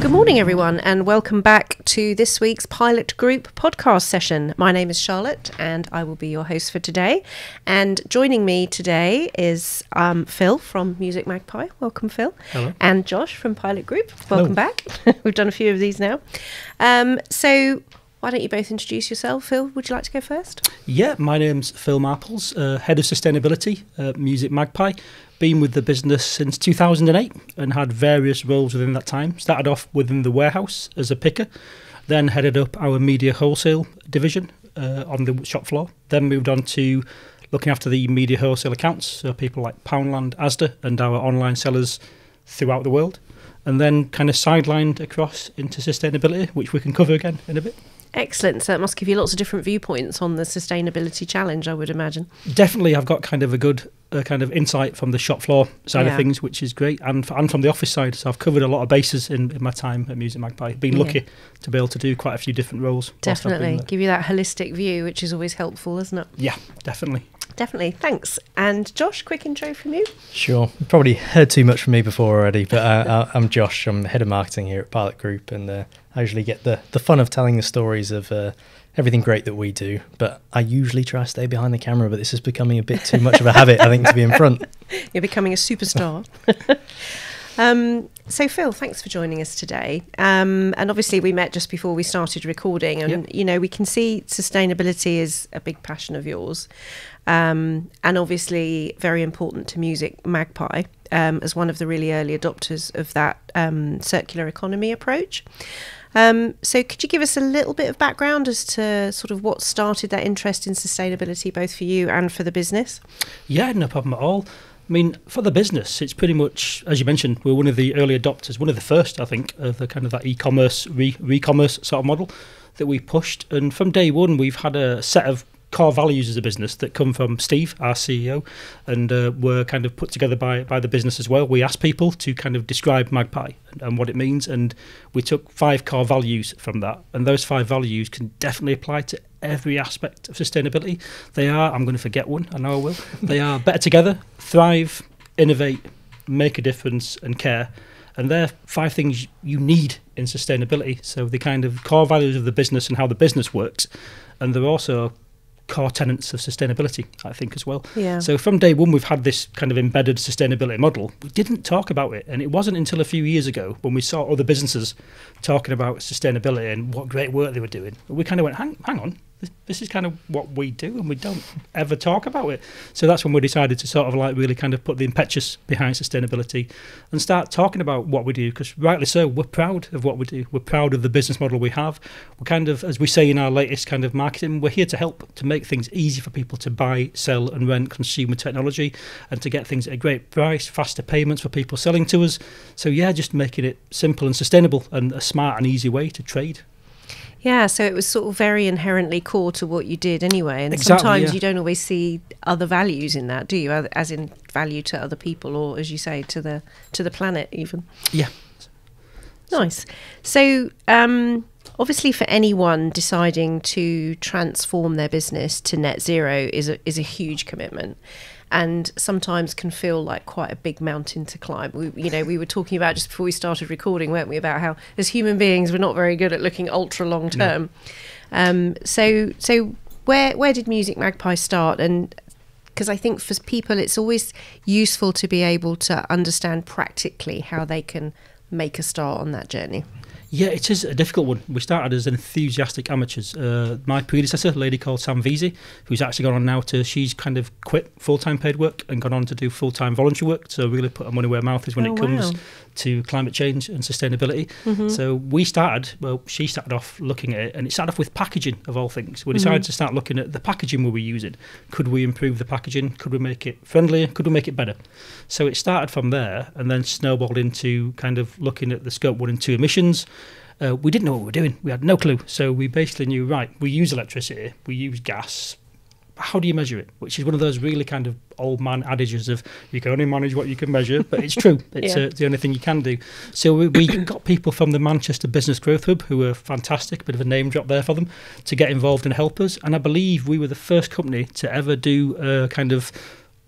Good morning, everyone, and welcome back to this week's Pilot Group podcast session. My name is Charlotte, and I will be your host for today. And joining me today is Phill from musicMagpie. Welcome, Phill. Hello. And Josh from Pilot Group. Welcome back. We've done a few of these now. So why don't you both introduce yourself? Phill, would you like to go first? Yeah, my name's Phill Marples, Head of Sustainability at musicMagpie. Been with the business since 2008 and had various roles within that time. Started off within the warehouse as a picker, then headed up our media wholesale division on the shop floor, then moved on to looking after the media wholesale accounts, so people like Poundland, Asda and our online sellers throughout the world, and then kind of sidelined across into sustainability, which we can cover again in a bit. Excellent. So it must give you lots of different viewpoints on the sustainability challenge, I would imagine. Definitely, I've got kind of a good kind of insight from the shop floor side of things, which is great, and from the office side. So I've covered a lot of bases in my time at musicMagpie. Been lucky to be able to do quite a few different roles. Definitely. Give you that holistic view, which is always helpful, isn't it? Yeah, definitely. Definitely. Thanks. And Josh, quick intro from you. Sure. You've probably heard too much from me before already, but I'm Josh. I'm Head of Marketing here at Pilot Group, and I usually get the fun of telling the stories of everything great that we do, but I usually try to stay behind the camera, but this is becoming a bit too much of a habit, I think, to be in front. You're becoming a superstar. So Phill, thanks for joining us today. And obviously we met just before we started recording, and you know, we can see sustainability is a big passion of yours, and obviously very important to musicMagpie as one of the really early adopters of that circular economy approach. So could you give us a little bit of background as to sort of what started that interest in sustainability, both for you and for the business? Yeah, no problem at all. I mean, for the business, it's pretty much, as you mentioned, we're one of the early adopters, one of the first, I think, of the kind of that e-commerce, re-commerce sort of model that we pushed. And from day one, we've had a set of core values as a business that come from Steve, our CEO, and were kind of put together by the business as well. We asked people to kind of describe Magpie and what it means, and we took 5 core values from that. And those 5 values can definitely apply to every aspect of sustainability. They are, I'm going to forget one, I know I will, they are better together, thrive, innovate, make a difference, and care. And they're 5 things you need in sustainability. So the kind of core values of the business and how the business works. And they're also core tenets of sustainability, I think, as well. Yeah. So from day one, we've had this kind of embedded sustainability model. We didn't talk about it, and it wasn't until a few years ago when we saw other businesses talking about sustainability and what great work they were doing. We kind of went, hang on, this is kind of what we do, and we don't ever talk about it. So that's when we decided to sort of like really kind of put the impetus behind sustainability and start talking about what we do, because rightly so, we're proud of what we do. We're proud of the business model we have. We're kind of, as we say in our latest kind of marketing, we're here to help to make things easy for people to buy, sell and rent consumer technology, and to get things at a great price, faster payments for people selling to us. So yeah, just making it simple and sustainable and a smart and easy way to trade. Yeah, so it was sort of very inherently core to what you did anyway. And sometimes you don't always see other values in that, do you? As in value to other people, or as you say, to the planet even. Yeah. Nice. So obviously for anyone deciding to transform their business to net zero is a huge commitment, and sometimes can feel like quite a big mountain to climb. We were talking about just before we started recording, weren't we, about how as human beings we're not very good at looking ultra long term. No. So where did musicMagpie start? And because I think for people it's always useful to be able to understand practically how they can make a start on that journey. Yeah, it is a difficult one. We started as enthusiastic amateurs. My predecessor, a lady called Sam Veazey, who's actually gone on now she's kind of quit full-time paid work and gone on to do full-time voluntary work, so really put her money where her mouth is when it comes to climate change and sustainability. Mm-hmm. So she started off looking at it, and it started off with packaging, of all things. We decided to start looking at the packaging we were using. Could we improve the packaging? Could we make it friendlier? Could we make it better? So it started from there and then snowballed into kind of looking at the Scope 1 and 2 emissions. We didn't know what we were doing. We had no clue. So we basically knew, right, we use electricity, we use gas. How do you measure it? Which is one of those really kind of old man adages of you can only manage what you can measure, but it's true. It's the only thing you can do. So we got people from the Manchester Business Growth Hub, who were fantastic, bit of a name drop there for them, to get involved and help us. And I believe we were the first company to ever do kind of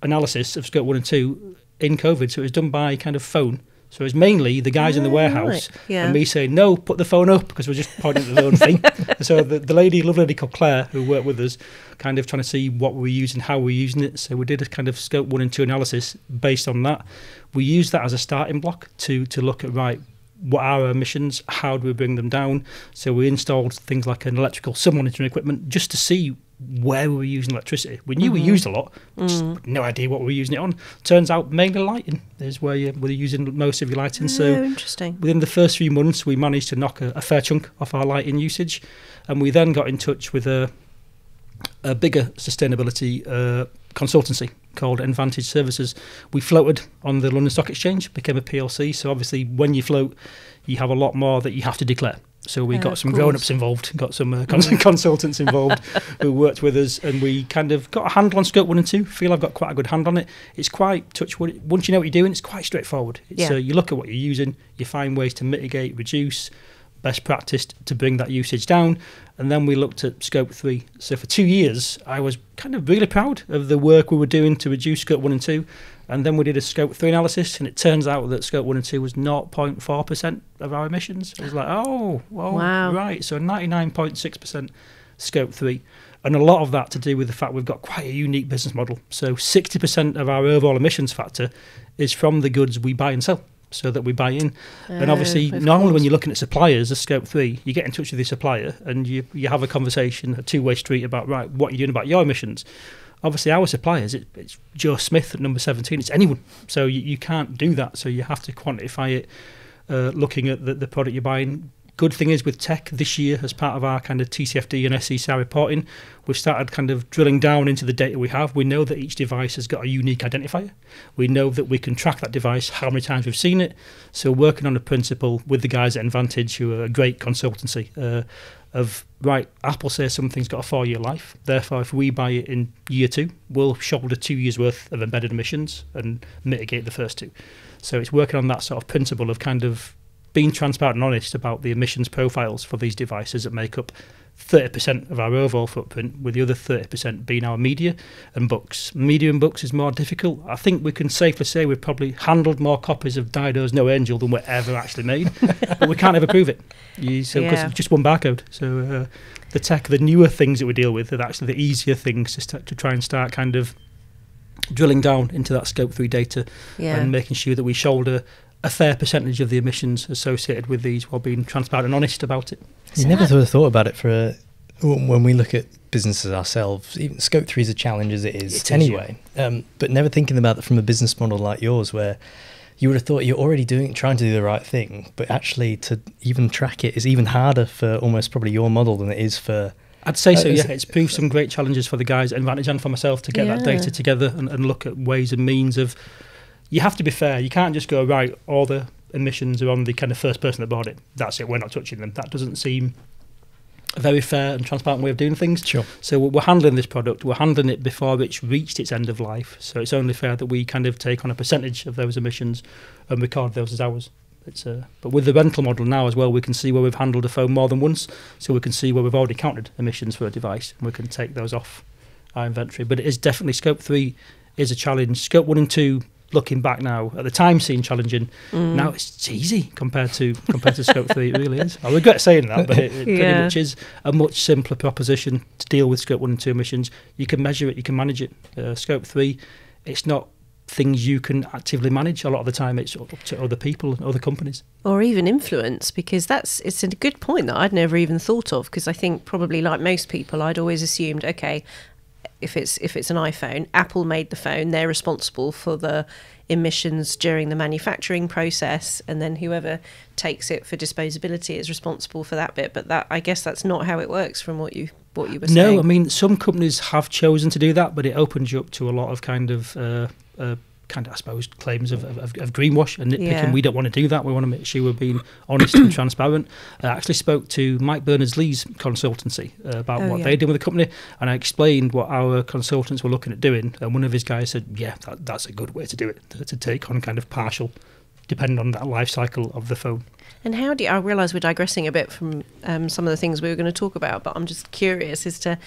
analysis of scope 1 and 2 in COVID. So it was done by kind of phone. So it was mainly the guys in the warehouse and me saying, no, put the phone up, because we're just pointing at the own thing. So the lovely lady called Claire, who worked with us, kind of trying to see what we were using, how we were using it. So we did a kind of scope 1 and 2 analysis based on that. We used that as a starting block to look at, right, what are our emissions, how do we bring them down? So we installed things like an electrical sub-monitoring equipment just to see where we were using electricity. We knew we used a lot, just no idea what we were using it on. Turns out mainly lighting is where we're using most of your lighting. So interesting. Within the first few months, we managed to knock a fair chunk off our lighting usage, and we then got in touch with a bigger sustainability consultancy called Advantage Services. We floated on the London Stock Exchange, became a PLC. So obviously, when you float, you have a lot more that you have to declare. So we got some grown-ups involved, got some consultants involved who worked with us, and we kind of got a handle on scope 1 and 2. Feel I've got quite a good hand on it. It's quite touchwood. Once you know what you're doing, it's quite straightforward. It's, you look at what you're using, you find ways to mitigate, reduce, best practice to bring that usage down. And then we looked at scope 3. So for 2 years, I was kind of really proud of the work we were doing to reduce scope 1 and 2. And then we did a scope 3 analysis, and it turns out that scope 1 and 2 was 0.4% of our emissions. It was like, wow. Right. So 99.6% scope 3. And a lot of that to do with the fact we've got quite a unique business model. So 60% of our overall emissions factor is from the goods we buy and sell, so that we buy in. And obviously, normally when you're looking at suppliers of scope 3, you get in touch with the supplier and you have a conversation, a two-way street about, right, what you're doing about your emissions. Obviously, our suppliers, it's Joe Smith at number 17, it's anyone. So you can't do that. So you have to quantify it, looking at the product you're buying. Good thing is with tech this year, as part of our kind of TCFD and SCCI reporting, we've started kind of drilling down into the data we have. We know that each device has got a unique identifier. We know that we can track that device, how many times we've seen it. So working on a principle with the guys at Advantage, who are a great consultancy, of, right, Apple says something's got a 4-year life. Therefore, if we buy it in year 2, we'll shoulder 2 years worth of embedded emissions and mitigate the first 2. So it's working on that sort of principle of kind of being transparent and honest about the emissions profiles for these devices that make up 30% of our overall footprint, with the other 30% being our media and books. Media and books is more difficult. I think we can safely say we've probably handled more copies of Dido's No Angel than we're ever actually made, but we can't ever prove it. Because it's just one barcode. So the tech, the newer things that we deal with are actually the easier things to try and start kind of drilling down into that scope 3 data and making sure that we shoulder a fair percentage of the emissions associated with these while being transparent and honest about it. You never sort of thought about it when we look at businesses ourselves. Even scope 3 is a challenge as it is anyway. But never thinking about it from a business model like yours, where you would have thought you're already trying to do the right thing, but actually to even track it is even harder for almost probably your model than it is for... I'd say so, yeah. It's proved some great challenges for the guys at Advantage and for myself to get that data together and look at ways and means of... You have to be fair. You can't just go, right, all the emissions are on the kind of first person that bought it. That's it, we're not touching them. That doesn't seem a very fair and transparent way of doing things. Sure. So we're handling this product. We're handling it before it's reached its end of life. So it's only fair that we kind of take on a percentage of those emissions and record those as ours. But with the rental model now as well, we can see where we've handled a phone more than once. So we can see where we've already counted emissions for a device, and we can take those off our inventory. But it is definitely, scope 3 is a challenge. Scope 1 and 2, looking back now, at the time seemed challenging. Now it's easy compared to scope 3. It really is. I regret saying that, but it pretty much is a much simpler proposition to deal with scope 1 and 2 emissions. You can measure it, you can manage it. Scope 3, it's not things you can actively manage. A lot of the time it's up to other people and other companies. Or even influence, because it's a good point that I'd never even thought of, because I think probably like most people, I'd always assumed, okay, if it's an iPhone, Apple made the phone, they're responsible for the emissions during the manufacturing process, and then whoever takes it for disposability is responsible for that bit. But that, I guess that's not how it works from what you were saying. No, I mean, some companies have chosen to do that, but it opens you up to a lot of kind of I suppose, claims of greenwash and nitpicking. We don't want to do that. We want to make sure we're being honest and transparent. I actually spoke to Mike Berners-Lee's consultancy about what they did with the company, and I explained what our consultants were looking at doing, and one of his guys said, that's a good way to do it, to take on kind of partial depending on that life cycle of the phone. And how do you, I realise we're digressing a bit from some of the things we were going to talk about, but I'm just curious as to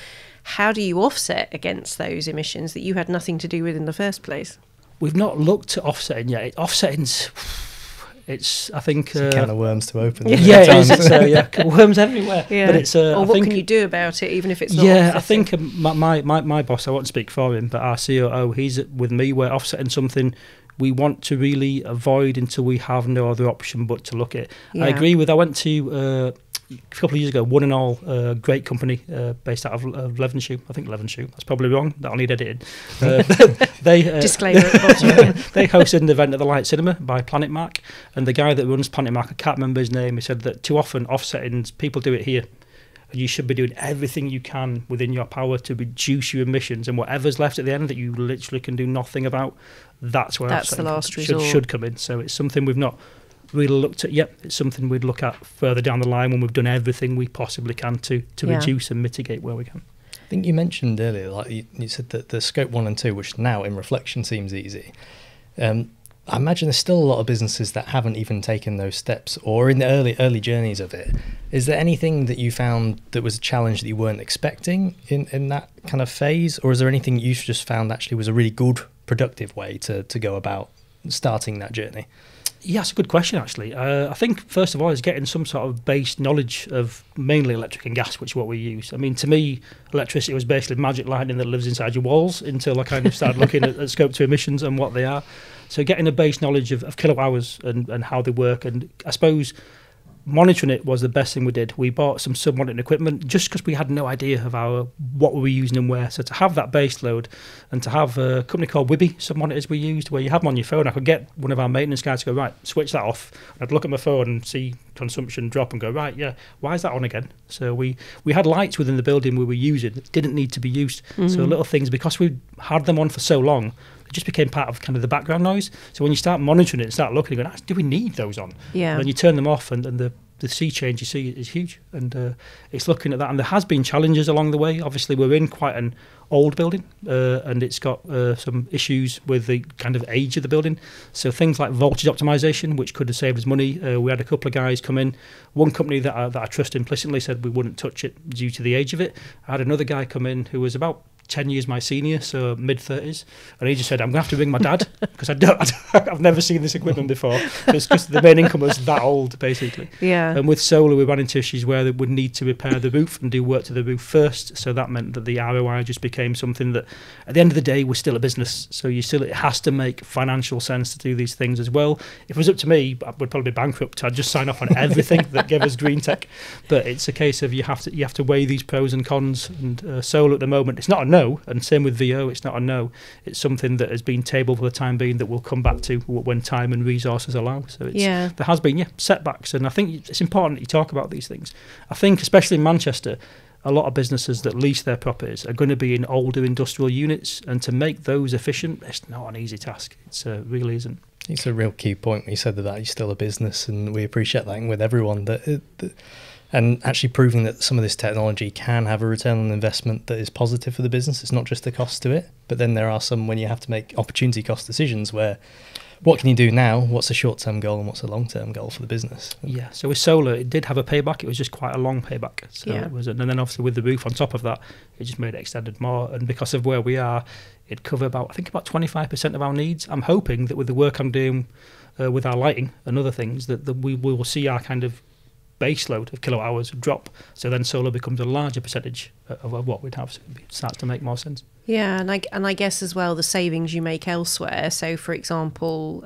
how do you offset against those emissions that you had nothing to do with in the first place? We've not looked at offsetting yet. Offsetting's, it's, I think... It's a can of worms to open. Yeah, it is. It's, worms everywhere. Yeah. But it's, or what can you do about it, even if it's not offsetting? I think my boss, I won't speak for him, but our COO, he's with me, we're offsetting something we want to really avoid until we have no other option but to look at it. Yeah. I agree with, I went to... a couple of years ago, One and All, great company based out of Levenshulme. I think Levenshulme. That's probably wrong. That'll need editing. They disclaimer at the bottom. They hosted an event at the Light Cinema by Planet Mark, and the guy that runs Planet Mark, I can't remember his name, he said that too often offsetting, people do it here. And you should be doing everything you can within your power to reduce your emissions, and whatever's left at the end that you literally can do nothing about, that's where that's the last resort. Should come in. So it's something we've not really looked at yet. It's something we'd look at further down the line when we've done everything we possibly can to reduce and mitigate where we can. I think you mentioned earlier, like you said that the scope 1 and 2, which now in reflection seems easy. I imagine there's still a lot of businesses that haven't even taken those steps or in the early journeys of it. Is there anything that you found that was a challenge that you weren't expecting in that kind of phase? Or is there anything you just found actually was a really good, productive way to go about starting that journey? Yeah, that's a good question, actually. I think, first of all, is getting some sort of base knowledge of mainly electric and gas, which is what we use. I mean, to me, electricity was basically magic lightning that lives inside your walls until I kind of started looking at scope 2 emissions and what they are. So getting a base knowledge of kilowatt hours and how they work, and I suppose monitoring it was the best thing we did. We bought some sub-monitoring equipment just because we had no idea of what we were using and where. So to have that base load and to have a company called Wibby sub-monitors we used, where you have them on your phone, I could get one of our maintenance guys to go, right, switch that off. And I'd look at my phone and see consumption drop and go, right, yeah, why is that on again? So we had lights within the building we were using that didn't need to be used. Mm-hmm. So little things, because we had them on for so long, it just became part of kind of the background noise. So when you start monitoring it and start looking and going, do we need those on? Yeah. And then you turn them off and the sea change you see is huge. And it's looking at that. And there has been challenges along the way. Obviously, we're in quite an old building and it's got some issues with the kind of age of the building. So things like voltage optimization, which could have saved us money. We had a couple of guys come in. One company that I trust implicitly said we wouldn't touch it due to the age of it. I had another guy come in who was about 10 years my senior, so mid-30s, and he just said, I'm going to have to ring my dad because I've never seen this equipment before. It's because the main income was that old, basically. Yeah. And with solar, we ran into issues where they would need to repair the roof and do work to the roof first, so that meant that the ROI just became something that, at the end of the day, we're still a business, so it has to make financial sense to do these things as well. If it was up to me, I would probably be bankrupt. I'd just sign off on everything that gave us green tech, but it's a case of you have to weigh these pros and cons, and solar at the moment, it's not a no, and same with VO, it's not a no. It's something that has been tabled for the time being that we'll come back to when time and resources allow. So there has been setbacks, and I think it's important that you talk about these things. I think especially in Manchester, a lot of businesses that lease their properties are going to be in older industrial units, and to make those efficient, it's not an easy task. It really isn't. It's a real key point when you said that you're still a business, and we appreciate that with everyone. And actually proving that some of this technology can have a return on investment that is positive for the business. It's not just the cost to it, but then there are some when you have to make opportunity cost decisions where what can you do now, what's a short-term goal and what's a long-term goal for the business. Yeah, so with solar, it did have a payback. It was just quite a long payback. So it was, and then obviously with the roof on top of that, it just made it extended more. And because of where we are, it'd cover about 25% of our needs. I'm hoping that with the work I'm doing with our lighting and other things, that we will see our kind of base load of kilowatt hours drop, so then solar becomes a larger percentage of what we'd have, so it starts to make more sense. Yeah, and I guess as well the savings you make elsewhere. So for example,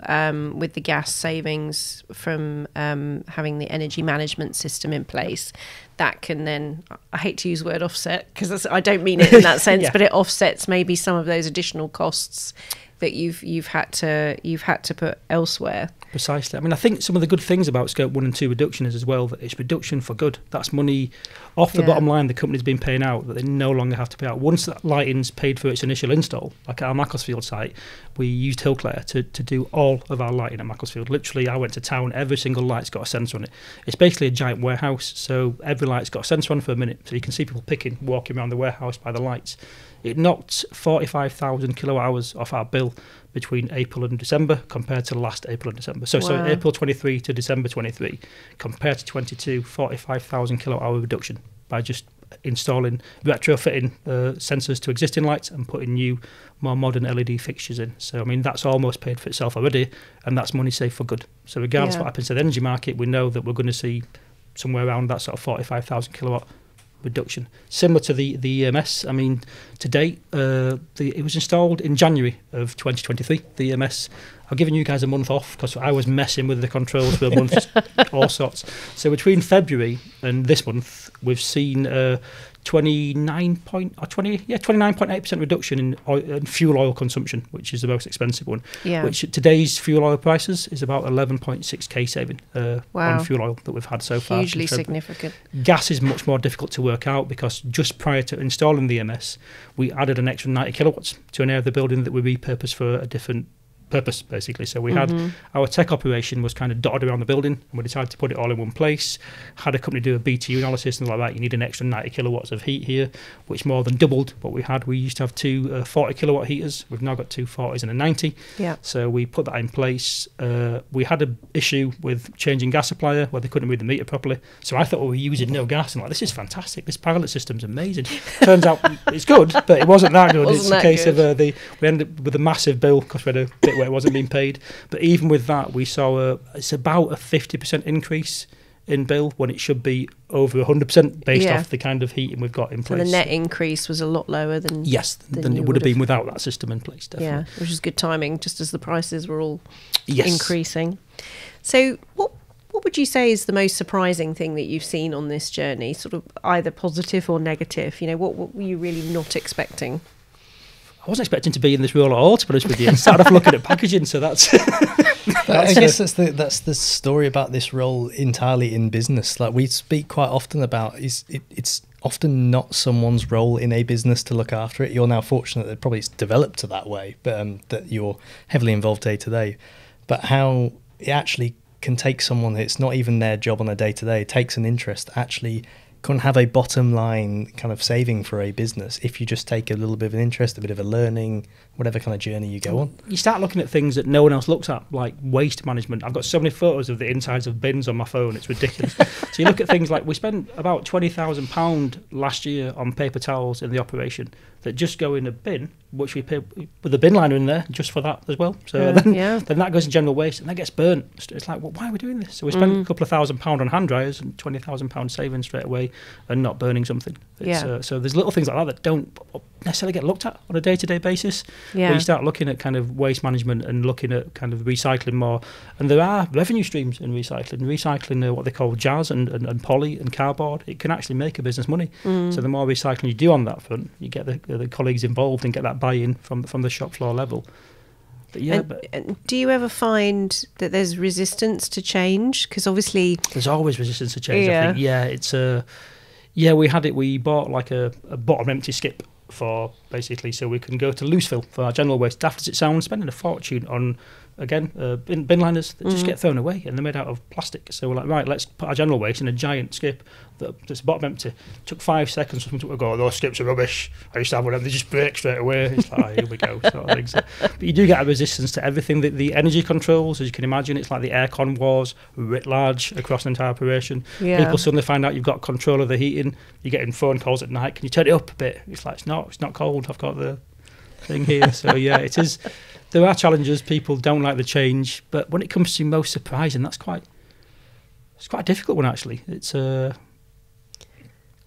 with the gas savings from having the energy management system in place, that can then, I hate to use the word offset because I don't mean it in that sense, but it offsets maybe some of those additional costs that you've had to put elsewhere. Precisely. I mean, I think some of the good things about Scope 1 and 2 reduction is as well that it's reduction for good. That's money off the bottom line the company's been paying out that they no longer have to pay out. Once that lighting's paid for its initial install, like at our Macclesfield site, we used Hillclare to do all of our lighting at Macclesfield. Literally, I went to town, every single light's got a sensor on it. It's basically a giant warehouse, so every light's got a sensor on for a minute, so you can see people walking around the warehouse by the lights. it knocked 45,000 kilowatt hours off our bill between April and December compared to last April and December. So April 23 to December 23 compared to 22, 45,000 kilowatt hour reduction by just retrofitting sensors to existing lights and putting new, more modern LED fixtures in. So, I mean, that's almost paid for itself already, and that's money saved for good. So regardless of what happens to the energy market, we know that we're going to see somewhere around that sort of 45,000 kilowatt reduction. Similar to the EMS, I mean, to date, it was installed in January of 2023, the EMS. I've given you guys a month off because I was messing with the controls for a month, all sorts. So between February and this month, we've seen 29.8% reduction in fuel oil consumption, which is the most expensive one. Yeah. Which at today's fuel oil prices is about 11.6k saving on fuel oil that we've had so far. Hugely significant. Gas is much more difficult to work out because just prior to installing the EMS, we added an extra 90 kilowatts to an area of the building that we repurposed for a different purpose, basically. So we had our tech operation was kind of dotted around the building, and we decided to put it all in one place. Had a company do a BTU analysis and like that. You need an extra 90 kilowatts of heat here, which more than doubled what we had. We used to have two 40 kilowatt heaters. We've now got two 40s and a 90. Yeah. So we put that in place. We had an issue with changing gas supplier where they couldn't read the meter properly. So I thought we were using no gas, and like, this is fantastic. This pilot system's amazing. Turns out it's good, but it wasn't that good. It's a case of we ended up with a massive bill because we had a bit where it wasn't being paid. But even with that, we saw it's about a 50% increase in bill when it should be over 100% based off the kind of heating we've got in place. So the net increase was a lot lower than than it would have been without that system in place, definitely. Yeah, which is good timing, just as the prices were all increasing. So what would you say is the most surprising thing that you've seen on this journey, sort of either positive or negative? You know, what were you really not expecting? I wasn't expecting to be in this role at all, to be honest with you. I started off looking at packaging, so that's... I guess that's the story about this role entirely in business. Like we speak quite often about, it's often not someone's role in a business to look after it. You're now fortunate that probably it's developed to that way, but that you're heavily involved day to day. But how it actually can take someone that's not even their job on a day to day, takes an interest, actually can have a bottom line kind of saving for a business if you just take a little bit of an interest, a bit of a learning, whatever kind of journey you go on. You start looking at things that no one else looks at, like waste management. I've got so many photos of the insides of bins on my phone, it's ridiculous. So you look at things like we spent about £20,000 last year on paper towels in the operation that just go in a bin, which we pay with a bin liner in there just for that as well. So then that goes in general waste and that gets burnt. It's like, well, why are we doing this? So we spent a couple of £1,000 on hand dryers and £20,000 saving straight away and not burning something. So there's little things like that that don't necessarily get looked at on a day-to-day basis. Where you start looking at kind of waste management and looking at kind of recycling more. And there are revenue streams in recycling. Recycling what they call jazz and poly and cardboard. It can actually make a business money. So the more recycling you do on that front, you get the colleagues involved and get that buy-in from the shop floor level. But and do you ever find that there's resistance to change? Because obviously there's always resistance to change. I think we bought like a bottom empty skip for basically so we can go to Phill for our general waste. Daft as it sounds, spending a fortune on bin liners that just get thrown away and they're made out of plastic. So we're like, right, let's put our general waste in a giant skip that's bottom empty. Took 5 seconds for someone to go, those skips are rubbish. I used to have one of them, they just break straight away. It's like, here we go, sort of thing. So, but you do get a resistance to everything. The energy controls, as you can imagine, it's like the aircon wars writ large across an entire operation. People suddenly find out you've got control of the heating. You're getting phone calls at night, can you turn it up a bit? It's like, it's not cold, I've got the thing here. So it is. There are challenges. People don't like the change, but when it comes to most surprising, it's quite a difficult one actually. It's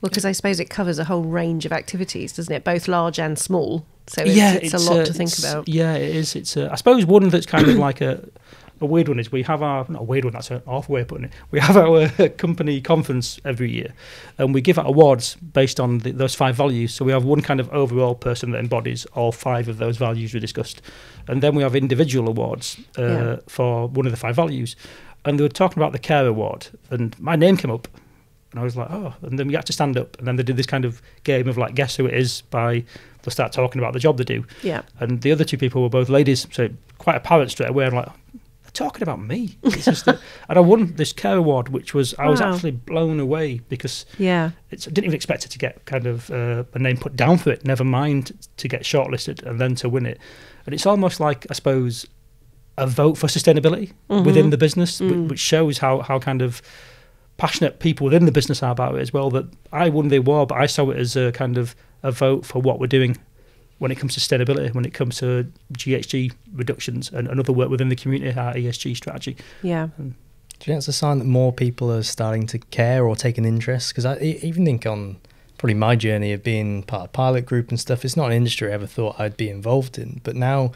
because I suppose it covers a whole range of activities, doesn't it? Both large and small. So it's a lot to think about. Yeah, it is. It's I suppose one that's kind of like a weird one is we have our, not a weird one, that's an awful way of putting it, we have our company conference every year and we give out awards based on those 5 values. So we have one kind of overall person that embodies all 5 of those values we discussed, and then we have individual awards for one of the 5 values. And they were talking about the care award and my name came up and I was like, oh, and then we had to stand up and then they did this kind of game of like guess who it is by they'll start talking about the job they do. And the other 2 people were both ladies, so quite apparent straight away. I'm like, talking about me. It's just that, and I won this care award, which was, I was Wow. actually blown away because Yeah. I didn't even expect it to get kind of a name put down for it, never mind to get shortlisted and then to win it. And it's almost like, I suppose, a vote for sustainability within the business, which shows how kind of passionate people within the business are about it as well. That I won the award, but I saw it as a kind of a vote for what we're doing when it comes to sustainability, when it comes to GHG reductions and other work within the community, our ESG strategy. Yeah. Do you think it's a sign that more people are starting to care or take an interest? Because I even think on probably my journey of being part of Pilot Group and stuff, it's not an industry I ever thought I'd be involved in. But now,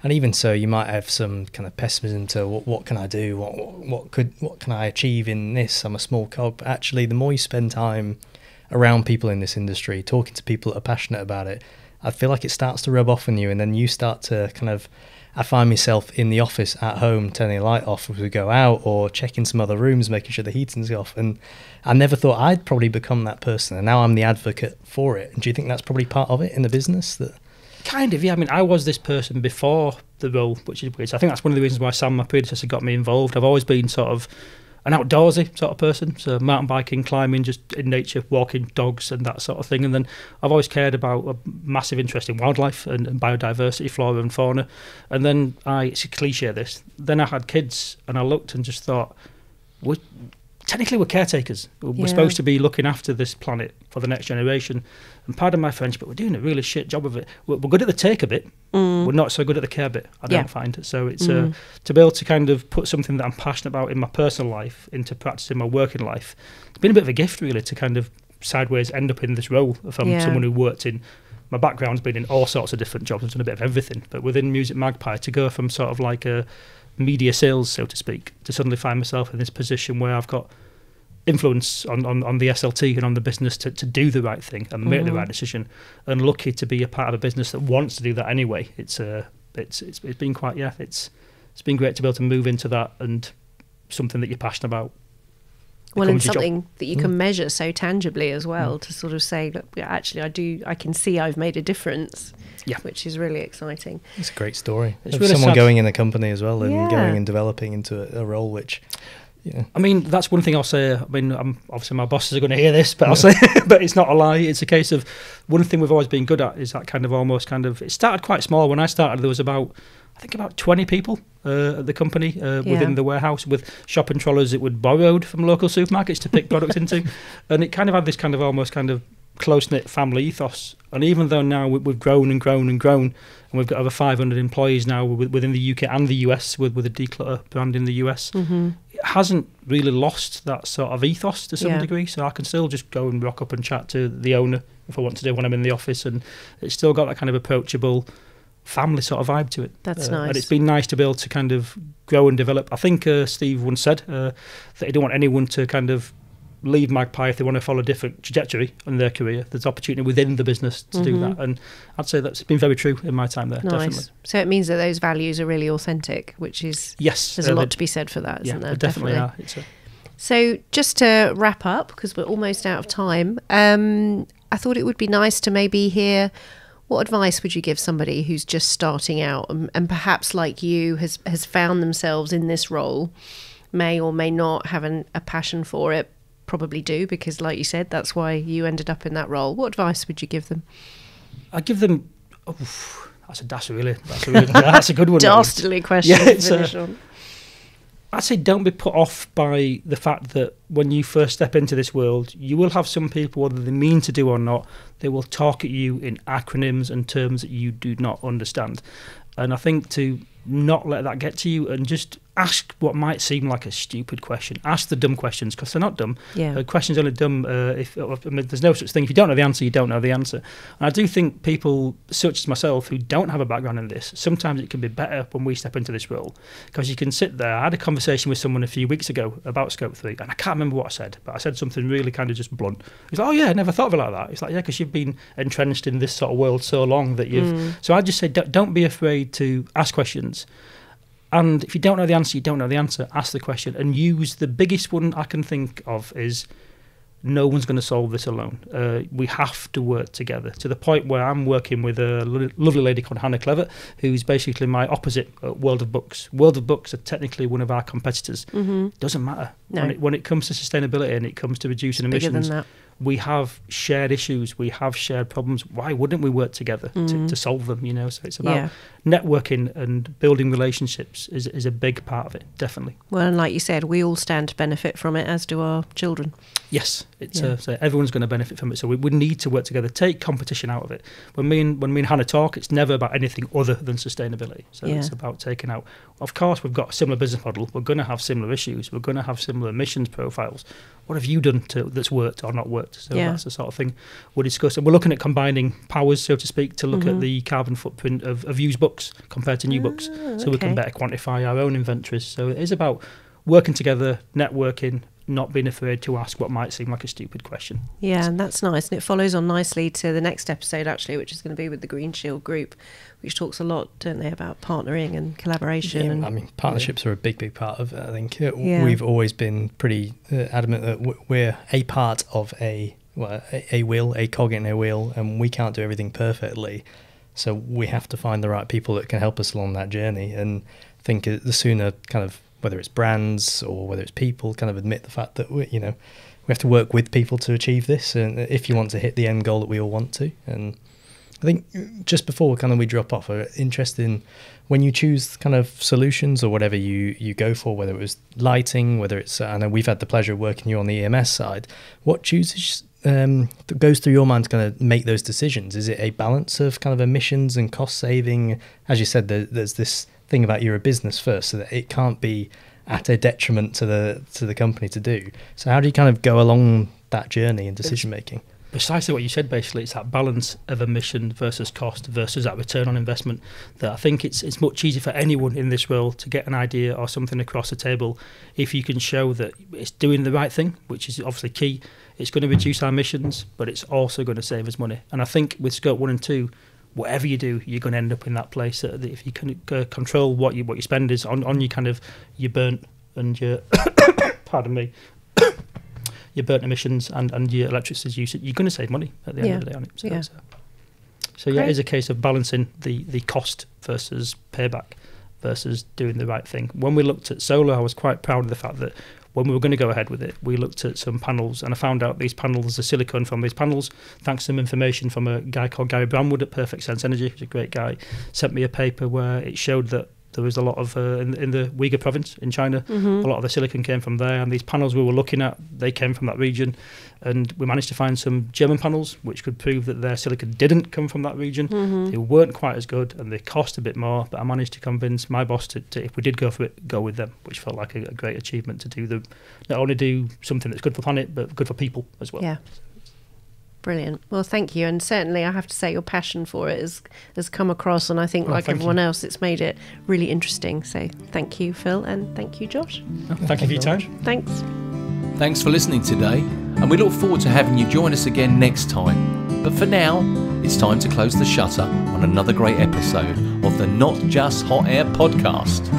and even so, you might have some kind of pessimism to what can I do? What can I achieve in this? I'm a small cog. But actually, the more you spend time around people in this industry, talking to people that are passionate about it, I feel like it starts to rub off on you, and then you start to kind of, I find myself in the office at home turning the light off as we go out, or checking some other rooms, making sure the heating's off. And I never thought I'd probably become that person, and now I'm the advocate for it. And do you think that's probably part of it in the business? That Kind of, yeah. I mean, I was this person before the role, which is weird. So I think that's one of the reasons why Sam, my predecessor, got me involved. I've always been sort of an outdoorsy sort of person, so mountain biking, climbing, just in nature, walking dogs and that sort of thing. And then I've always cared about a massive interest in wildlife and biodiversity, flora and fauna. And then it's a cliche this, then I had kids and I looked and just thought, technically we're caretakers. We're supposed to be looking after this planet for the next generation. And pardon my French, but we're doing a really shit job of it. We're good at the take a bit. We're not so good at the care bit, I don't find. So it's to be able to kind of put something that I'm passionate about in my personal life into practice in my working life. It's been a bit of a gift, really, to kind of sideways end up in this role from someone who worked in, my background's been in all sorts of different jobs. I've done a bit of everything. But within musicMagpie, to go from sort of like a media sales, so to speak, to suddenly find myself in this position where I've got influence on the SLT and on the business to do the right thing and make the right decision, and lucky to be a part of a business that wants to do that anyway. It's been quite it's been great to be able to move into that and something that you're passionate about. Well, and something that you can measure so tangibly as well, to sort of say, look, actually, I can see I've made a difference, which is really exciting. It's a great story. It's of really someone sad. Going in a company as well and going and developing into a role which... Yeah. I mean, that's one thing I'll say. I mean, obviously my bosses are going to hear this, but I'll say, but it's not a lie. It's a case of one thing we've always been good at is that kind of it started quite small. When I started, there was about 20 people at the company within the warehouse with shopping trolleys that would borrowed from local supermarkets to pick products into. And it kind of had this kind of almost kind of close-knit family ethos. And even though now we've grown and grown and grown, and we've got over 500 employees now within the UK and the US with the Declutter brand in the US, it hasn't really lost that sort of ethos to some degree. So I can still just go and rock up and chat to the owner if I want to do when I'm in the office, and it's still got that kind of approachable family sort of vibe to it. That's nice. And it's been nice to be able to kind of grow and develop. I think Steve once said that he don't want anyone to kind of leave Magpie if they want to follow a different trajectory in their career. There's opportunity within the business to do that, and I'd say that's been very true in my time there. Nice. Definitely. So it means that those values are really authentic, which is there's a lot to be said for that, isn't there? They definitely are. So just to wrap up, because we're almost out of time, I thought it would be nice to maybe hear, what advice would you give somebody who's just starting out and perhaps like you has found themselves in this role, may or may not have a passion for it, probably do, because like you said, that's why you ended up in that role. What advice would you give them? I give them that's a good one. Dastardly question to finish on. I'd say don't be put off by the fact that when you first step into this world, you will have some people, whether they mean to do or not, they will talk at you in acronyms and terms that you do not understand. And I think to not let that get to you and just ask what might seem like a stupid question. Ask the dumb questions, because they're not dumb. Questions only dumb if there's no such thing. If you don't know the answer, you don't know the answer. And I do think people such as myself who don't have a background in this, sometimes it can be better when we step into this role, because you can sit there. I had a conversation with someone a few weeks ago about Scope 3, and I can't remember what I said, but I said something really kind of just blunt. He's like, oh yeah, I never thought of it like that. It's like, yeah, because you've been entrenched in this sort of world so long that you've... So I just say, don't be afraid to ask questions. And if you don't know the answer, you don't know the answer. Ask the question and use the biggest one I can think of is no one's going to solve this alone. We have to work together, to the point where I'm working with a lovely lady called Hannah Clever, who's basically my opposite at World of Books. World of Books are technically one of our competitors. Doesn't matter. No. When it comes to sustainability and it comes to reducing emissions, we have shared issues, we have shared problems. Why wouldn't we work together to solve them? So it's about networking and building relationships is a big part of it, definitely. Well, and like you said, we all stand to benefit from it, as do our children. Yes, it's so everyone's going to benefit from it. So we would need to work together, take competition out of it. When me and Hannah talk, it's never about anything other than sustainability. So it's about taking out. Of course, we've got a similar business model. We're going to have similar issues. We're going to have similar emissions profiles. What have you done that's worked or not worked? So that's the sort of thing we'll discuss. And we're looking at combining powers, so to speak, to look at the carbon footprint of used books compared to new books, so we can better quantify our own inventories. So it is about working together, networking, not being afraid to ask what might seem like a stupid question. Yeah, and that's nice. And it follows on nicely to the next episode, actually, which is going to be with the Green Shield Group, which talks a lot, don't they, about partnering and collaboration. Yeah, and I mean, partnerships are a big part of it, I think. We've always been pretty adamant that we're a part of a wheel, a cog in a wheel, and we can't do everything perfectly. So we have to find the right people that can help us along that journey. And I think the sooner kind of, whether it's brands or whether it's people, kind of admit the fact that we have to work with people to achieve this, and if you want to hit the end goal that we all want to. And I think just before kind of we drop off, I'm interested in when you choose kind of solutions or whatever you go for, whether it was lighting, whether it's I know we've had the pleasure of working you on the EMS side. What chooses that goes through your mind to kind of make those decisions? Is it a balance of kind of emissions and cost saving? As you said, there's this thing about you're a business first, so that it can't be at a detriment to the company to do. So how do you kind of go along that journey in decision making? Precisely what you said. Basically, it's that balance of emission versus cost versus that return on investment that I think it's much easier for anyone in this world to get an idea or something across the table if you can show that it's doing the right thing, which is obviously key. It's going to reduce our emissions, but it's also going to save us money. And I think with Scope 1 and 2, whatever you do, you're going to end up in that place that if you can control what you spend is on your kind of your burnt and your pardon me, your burnt emissions and your electricity usage, you're going to save money at the end of the day on it. So it is a case of balancing the cost versus payback versus doing the right thing. When we looked at solar, I was quite proud of the fact that when we were going to go ahead with it, we looked at some panels, and I found out these panels, the silicon from these panels, thanks to some information from a guy called Gary Bramwood at Perfect Sense Energy, who's a great guy, sent me a paper where it showed that there was a lot of, in the Uyghur province in China, a lot of the silicon came from there, and these panels we were looking at, they came from that region, and we managed to find some German panels which could prove that their silicon didn't come from that region. They weren't quite as good, and they cost a bit more, but I managed to convince my boss to if we did go for it, go with them, which felt like a great achievement to do not only do something that's good for the planet, but good for people as well. Yeah. Brilliant. Well, thank you. And certainly I have to say your passion for it has come across, and I think like everyone else, it's made it really interesting. So thank you, Phill, and thank you, Josh. Thank you for your time. Thanks. Thanks for listening today, and we look forward to having you join us again next time. But for now, it's time to close the shutter on another great episode of the Not Just Hot Air podcast.